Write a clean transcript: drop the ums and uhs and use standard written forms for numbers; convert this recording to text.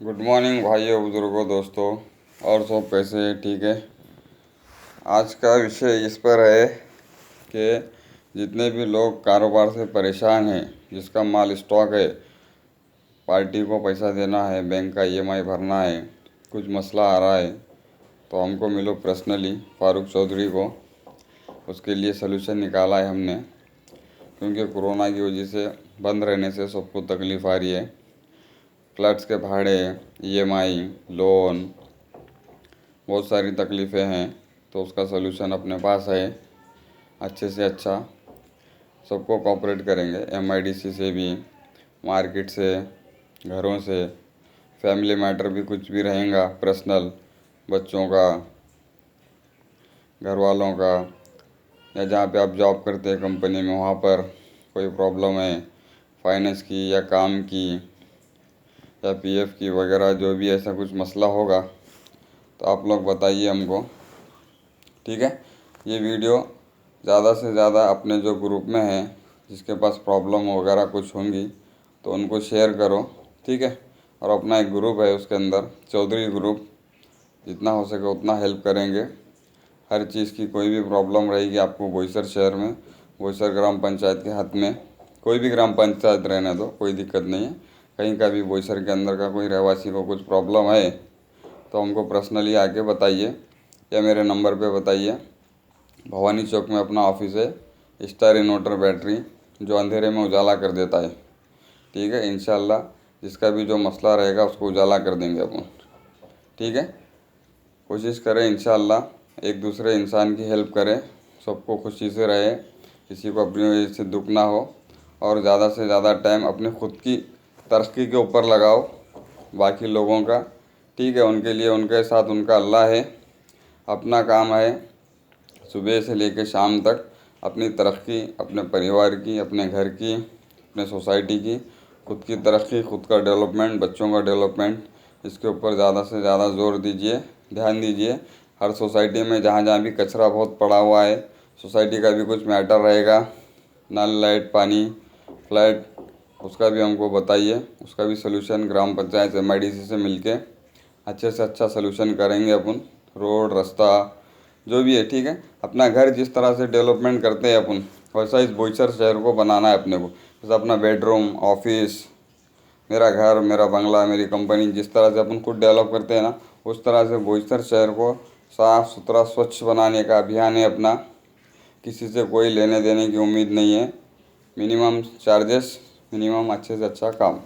Good morning भाइयों, बुजुर्गों, दोस्तों। और सब कैसे हैं? ठीक है। आज का विषय इस पर है कि जितने भी लोग कारोबार से परेशान हैं, जिसका माल स्टॉक है, पार्टी को पैसा देना है, बैंक का ईएमआई भरना है, कुछ मसला आ रहा है, तो हमको मिलो पर्सनली फारूक चौधरी को। उसके लिए सलूशन निकाला है हमने, क्योंकि कोरोना की वजह से बंद रहने से सबको तकलीफ़ आ रही है। फ्लैट्स के भाड़े, ईएमआई, लोन, बहुत सारी तकलीफ़ें हैं। तो उसका सलूशन अपने पास है। अच्छे से अच्छा सबको कोऑपरेट करेंगे, एमआईडीसी से भी, मार्केट से, घरों से, फैमिली मैटर भी कुछ भी रहेगा पर्सनल, बच्चों का, घर वालों का, या जहाँ पे आप जॉब करते हैं कंपनी में, वहाँ पर कोई प्रॉब्लम है फाइनेंस की या काम की या पीएफ की वगैरह, जो भी ऐसा कुछ मसला होगा तो आप लोग बताइए हमको। ठीक है। ये वीडियो ज़्यादा से ज़्यादा अपने जो ग्रुप में हैं, जिसके पास प्रॉब्लम वगैरह कुछ होंगी, तो उनको शेयर करो। ठीक है। और अपना एक ग्रुप है, उसके अंदर चौधरी ग्रुप, जितना हो सके उतना हेल्प करेंगे। हर चीज़ की कोई भी प्रॉब्लम रहेगी आपको बोईसर शहर में, बोईसर ग्राम पंचायत के हाथ में, कोई भी ग्राम पंचायत रहने दो, कोई दिक्कत नहीं है। कहीं का भी बोईसर के अंदर का कोई रहवासी को कुछ प्रॉब्लम है तो हमको पर्सनली आके बताइए या मेरे नंबर पे बताइए। भवानी चौक में अपना ऑफिस है, स्टार इन्वर्टर बैटरी, जो अंधेरे में उजाला कर देता है। ठीक है। इंशाल्लाह जिसका भी जो मसला रहेगा उसको उजाला कर देंगे अपन। ठीक है। कोशिश करें इंशाल्लाह एक दूसरे इंसान की हेल्प करें, सबको खुशी से रहे, किसी को अपनी वजह से दुख ना हो, और ज़्यादा से ज़्यादा टाइम अपने खुद की तरक्की के ऊपर लगाओ, बाकी लोगों का। ठीक है। उनके लिए उनके साथ उनका अल्लाह है। अपना काम है सुबह से लेकर शाम तक अपनी तरक्की, अपने परिवार की, अपने घर की, अपने सोसाइटी की, खुद की तरक्की, खुद का डेवलपमेंट, बच्चों का डेवलपमेंट, इसके ऊपर ज़्यादा से ज़्यादा ज़ोर दीजिए, ध्यान दीजिए। हर सोसाइटी में जहाँ जहाँ भी कचरा बहुत पड़ा हुआ है, सोसाइटी का भी कुछ मैटर रहेगा, नल, लाइट, पानी, फ्लैट, उसका भी हमको बताइए। उसका भी सलूशन ग्राम पंचायत एमआईडीसी से मिलके अच्छे से अच्छा सलूशन करेंगे अपन। रोड, रास्ता, जो भी है। ठीक है। अपना घर जिस तरह से डेवलपमेंट करते हैं अपन, वैसा इस बोईसर शहर को बनाना है अपने को। जैसे अपना बेडरूम, ऑफिस, मेरा घर, मेरा बंगला, मेरी कंपनी, जिस तरह से अपन खुद डेवलप करते हैं ना, उस तरह से बोईसर शहर को साफ़ सुथरा, स्वच्छ बनाने का अभियान है अपना। किसी से कोई लेने देने की उम्मीद नहीं है। मिनिमम चार्जेस, मिनिमम अच्छे से अच्छा काम।